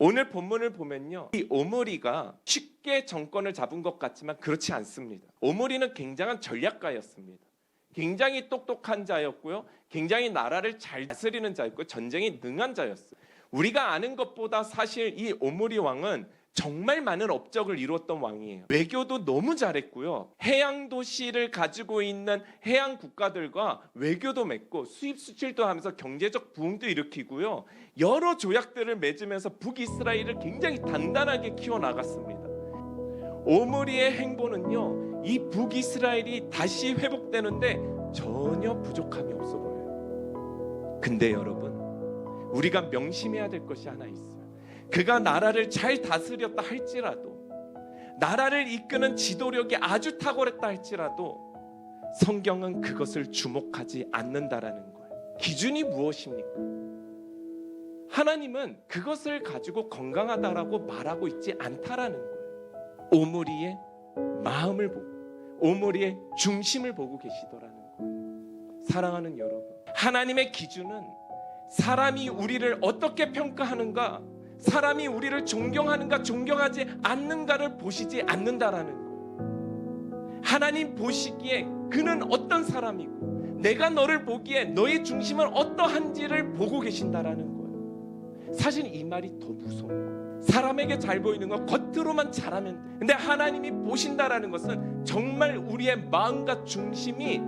오늘 본문을 보면요, 이 오므리가 쉽게 정권을 잡은 것 같지만 그렇지 않습니다. 오므리는 굉장한 전략가였습니다. 굉장히 똑똑한 자였고요, 굉장히 나라를 잘 다스리는 자였고 전쟁에 능한 자였어요. 우리가 아는 것보다 사실 이 오므리 왕은 정말 많은 업적을 이루었던 왕이에요. 외교도 너무 잘했고요, 해양 도시를 가지고 있는 해양 국가들과 외교도 맺고 수입 수출도 하면서 경제적 부흥도 일으키고요, 여러 조약들을 맺으면서 북이스라엘을 굉장히 단단하게 키워나갔습니다. 오므리의 행보는요, 이 북이스라엘이 다시 회복되는데 전혀 부족함이 없어 보여요. 근데 여러분, 우리가 명심해야 될 것이 하나 있어요. 그가 나라를 잘 다스렸다 할지라도, 나라를 이끄는 지도력이 아주 탁월했다 할지라도 성경은 그것을 주목하지 않는다라는 거예요. 기준이 무엇입니까? 하나님은 그것을 가지고 건강하다라고 말하고 있지 않다라는 거예요. 오므리의 마음을 보고 오므리의 중심을 보고 계시더라는 거예요. 사랑하는 여러분, 하나님의 기준은 사람이 우리를 어떻게 평가하는가, 사람이 우리를 존경하는가 존경하지 않는가를 보시지 않는다라는 거예요. 하나님 보시기에 그는 어떤 사람이고 내가 너를 보기에 너의 중심은 어떠한지를 보고 계신다라는 거예요. 사실 이 말이 더 무서운 거예요. 사람에게 잘 보이는 건 겉으로만 잘하면 돼. 근데 하나님이 보신다라는 것은 정말 우리의 마음과 중심이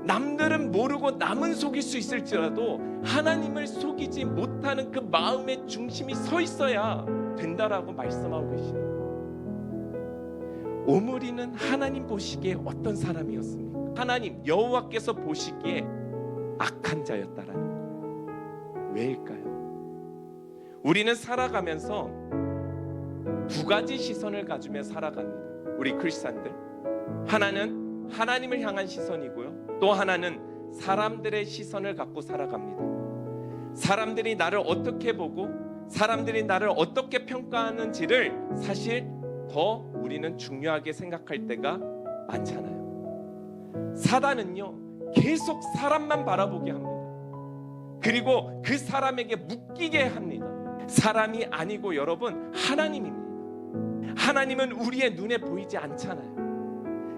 남들은 모르고 남은 속일 수 있을지라도 하나님을 속이지 못하는 그 마음의 중심이 서 있어야 된다라고 말씀하고 계시는 거예요. 오므리는 하나님 보시기에 어떤 사람이었습니까? 하나님 여호와께서 보시기에 악한 자였다라는 거예요. 왜일까요? 우리는 살아가면서 두 가지 시선을 가지며 살아갑니다. 우리 크리스찬들, 하나는 하나님을 향한 시선이고요, 또 하나는 사람들의 시선을 갖고 살아갑니다. 사람들이 나를 어떻게 보고 사람들이 나를 어떻게 평가하는지를 사실 더 우리는 중요하게 생각할 때가 많잖아요. 사단은요, 계속 사람만 바라보게 합니다. 그리고 그 사람에게 묶이게 합니다. 사람이 아니고 여러분, 하나님입니다. 하나님은 우리의 눈에 보이지 않잖아요.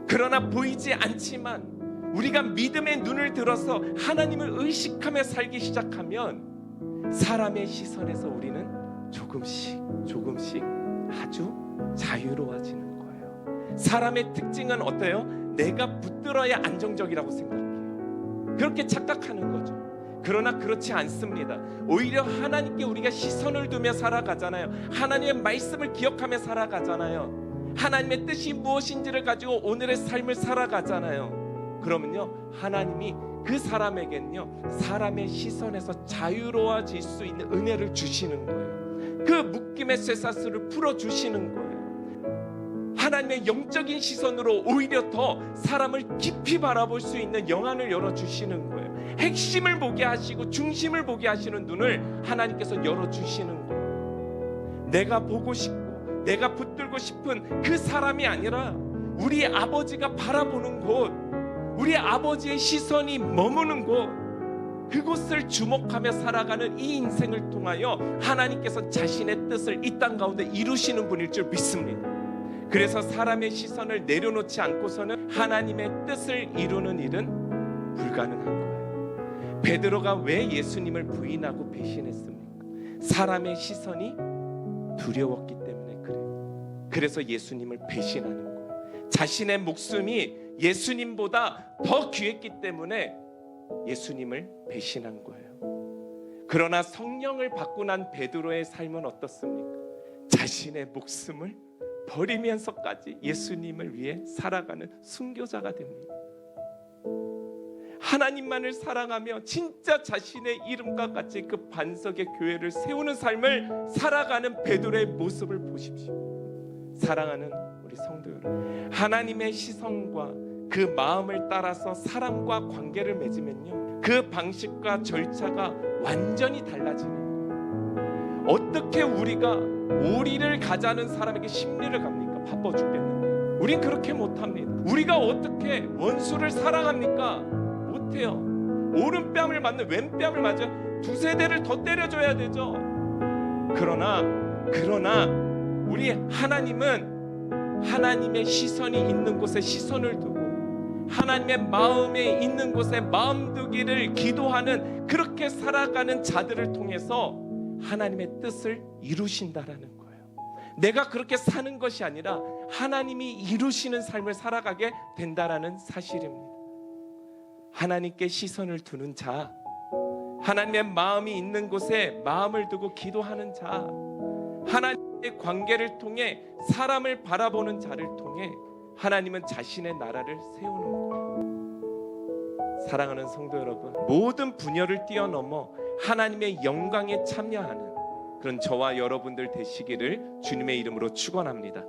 그러나 보이지 않지만 우리가 믿음의 눈을 들어서 하나님을 의식하며 살기 시작하면 사람의 시선에서 우리는 조금씩 아주 자유로워지는 거예요. 사람의 특징은 어때요? 내가 붙들어야 안정적이라고 생각해요. 그렇게 착각하는 거죠. 그러나 그렇지 않습니다. 오히려 하나님께 우리가 시선을 두며 살아가잖아요. 하나님의 말씀을 기억하며 살아가잖아요. 하나님의 뜻이 무엇인지를 가지고 오늘의 삶을 살아가잖아요. 그러면요, 하나님이 그 사람에겐요, 사람의 시선에서 자유로워질 수 있는 은혜를 주시는 거예요. 그 묶임의 쇠사슬을 풀어주시는 거예요. 하나님의 영적인 시선으로 오히려 더 사람을 깊이 바라볼 수 있는 영안을 열어주시는 거예요. 핵심을 보게 하시고 중심을 보게 하시는 눈을 하나님께서 열어주시는 거예요. 내가 보고 싶고 내가 붙들고 싶은 그 사람이 아니라 우리 아버지가 바라보는 곳, 우리 아버지의 시선이 머무는 곳, 그곳을 주목하며 살아가는 이 인생을 통하여 하나님께서 자신의 뜻을 이 땅 가운데 이루시는 분일 줄 믿습니다. 그래서 사람의 시선을 내려놓지 않고서는 하나님의 뜻을 이루는 일은 불가능한 거예요. 베드로가 왜 예수님을 부인하고 배신했습니까? 사람의 시선이 두려웠기 때문에 그래요. 그래서 예수님을 배신하는 거예요. 자신의 목숨이 예수님보다 더 귀했기 때문에 예수님을 배신한 거예요. 그러나 성령을 받고 난 베드로의 삶은 어떻습니까? 자신의 목숨을 버리면서까지 예수님을 위해 살아가는 순교자가 됩니다. 하나님만을 사랑하며 진짜 자신의 이름과 같이 그 반석의 교회를 세우는 삶을 살아가는 베드로의 모습을 보십시오. 사랑하는 우리 성도 여러분, 하나님의 시선과 그 마음을 따라서 사람과 관계를 맺으면요, 그 방식과 절차가 완전히 달라지는 거예요. 어떻게 우리가 오리를 가자는 사람에게 심리를 갑니까? 바빠 죽겠는데. 우린 그렇게 못합니다. 우리가 어떻게 원수를 사랑합니까? 못해요. 오른뺨을 맞는 왼뺨을 맞아 두세 대를 더 때려줘야 되죠. 그러나 그러나 우리 하나님은 하나님의 시선이 있는 곳에 시선을 두고 하나님의 마음에 있는 곳에 마음 두기를 기도하는, 그렇게 살아가는 자들을 통해서 하나님의 뜻을 이루신다라는 거예요. 내가 그렇게 사는 것이 아니라 하나님이 이루시는 삶을 살아가게 된다라는 사실입니다. 하나님께 시선을 두는 자, 하나님의 마음이 있는 곳에 마음을 두고 기도하는 자, 하나님의 관계를 통해 사람을 바라보는 자를 통해 하나님은 자신의 나라를 세우는 거예요. 사랑하는 성도 여러분, 모든 분야를 뛰어넘어 하나님의 영광에 참여하는 그런 저와 여러분들 되시기를 주님의 이름으로 축원합니다.